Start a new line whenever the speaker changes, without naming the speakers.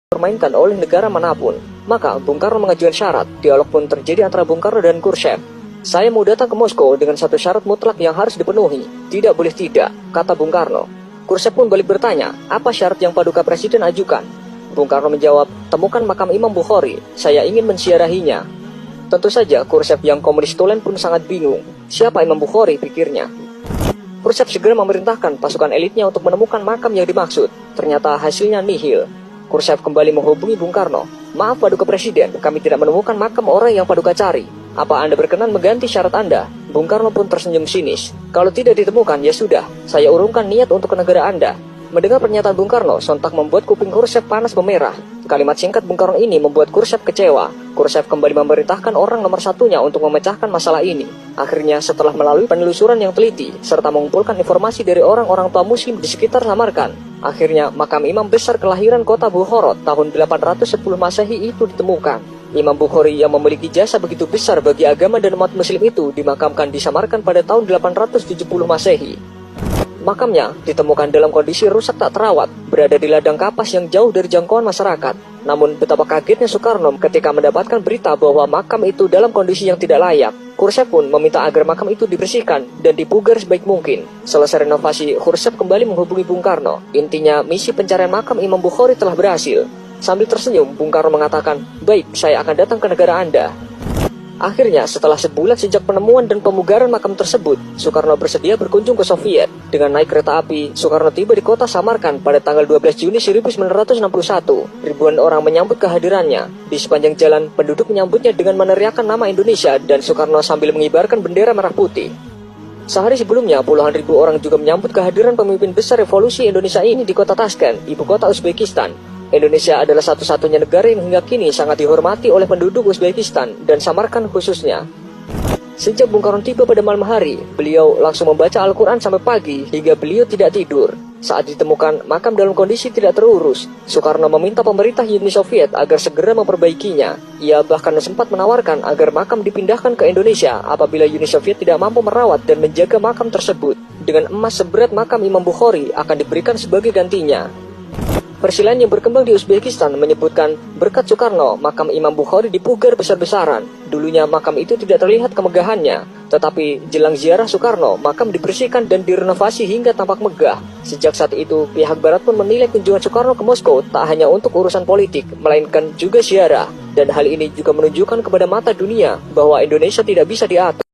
dipermainkan oleh negara manapun. Maka Bung Karno mengajukan syarat. Dialog pun terjadi antara Bung Karno dan Khrushchev. Saya mau datang ke Moskow dengan satu syarat mutlak yang harus dipenuhi. Tidak boleh tidak, kata Bung Karno. Khrushchev pun balik bertanya, apa syarat yang Paduka Presiden ajukan? Bung Karno menjawab, temukan makam Imam Bukhari, saya ingin menziarahinya. Tentu saja Khrushchev yang komunis tulen pun sangat bingung. Siapa Imam Bukhari, pikirnya. Khrushchev segera memerintahkan pasukan elitnya untuk menemukan makam yang dimaksud. Ternyata hasilnya nihil. Khrushchev kembali menghubungi Bung Karno. Maaf Paduka Presiden, kami tidak menemukan makam orang yang Paduka cari. Apa Anda berkenan mengganti syarat Anda? Bung Karno pun tersenyum sinis. Kalau tidak ditemukan, ya sudah, saya urungkan niat untuk ke negara Anda. Mendengar pernyataan Bung Karno, sontak membuat kuping Khrushchev panas memerah. Kalimat singkat Bung Karno ini membuat Khrushchev kecewa. Khrushchev kembali memerintahkan orang nomor satunya untuk memecahkan masalah ini. Akhirnya, setelah melalui penelusuran yang teliti, serta mengumpulkan informasi dari orang-orang tua muslim di sekitar Samarkand, akhirnya makam imam besar kelahiran kota Bukhara tahun 810 Masehi itu ditemukan. Imam Bukhari yang memiliki jasa begitu besar bagi agama dan umat muslim itu dimakamkan di Samarkand pada tahun 870 Masehi. Makamnya ditemukan dalam kondisi rusak tak terawat, berada di ladang kapas yang jauh dari jangkauan masyarakat. Namun betapa kagetnya Soekarno ketika mendapatkan berita bahwa makam itu dalam kondisi yang tidak layak. Khrushchev pun meminta agar makam itu dibersihkan dan dipugar sebaik mungkin. Selesai renovasi, Khrushchev kembali menghubungi Bung Karno. Intinya, misi pencarian makam Imam Bukhari telah berhasil. Sambil tersenyum, Bung Karno mengatakan, baik, saya akan datang ke negara Anda. Akhirnya, setelah sebulan sejak penemuan dan pemugaran makam tersebut, Soekarno bersedia berkunjung ke Soviet. Dengan naik kereta api, Soekarno tiba di kota Samarkand pada tanggal 12 Juni 1961. Ribuan orang menyambut kehadirannya. Di sepanjang jalan, penduduk menyambutnya dengan meneriakkan nama Indonesia dan Soekarno sambil mengibarkan bendera merah putih. Sehari sebelumnya, puluhan ribu orang juga menyambut kehadiran pemimpin besar revolusi Indonesia ini di kota Tashkent, ibu kota Uzbekistan. Indonesia adalah satu-satunya negara yang hingga kini sangat dihormati oleh penduduk Uzbekistan dan Samarkand khususnya. Sejak Bung Karno tiba pada malam hari, beliau langsung membaca Al-Quran sampai pagi hingga beliau tidak tidur. Saat ditemukan makam dalam kondisi tidak terurus, Soekarno meminta pemerintah Uni Soviet agar segera memperbaikinya. Ia bahkan sempat menawarkan agar makam dipindahkan ke Indonesia apabila Uni Soviet tidak mampu merawat dan menjaga makam tersebut. Dengan emas seberat makam Imam Bukhari akan diberikan sebagai gantinya. Persilahan yang berkembang di Uzbekistan menyebutkan berkat Soekarno, makam Imam Bukhari dipugar besar-besaran. Dulunya makam itu tidak terlihat kemegahannya, tetapi jelang ziarah Soekarno, makam dibersihkan dan direnovasi hingga tampak megah. Sejak saat itu, pihak Barat pun menilai kunjungan Soekarno ke Moskow tak hanya untuk urusan politik, melainkan juga ziarah. Dan hal ini juga menunjukkan kepada mata dunia bahwa Indonesia tidak bisa diatur.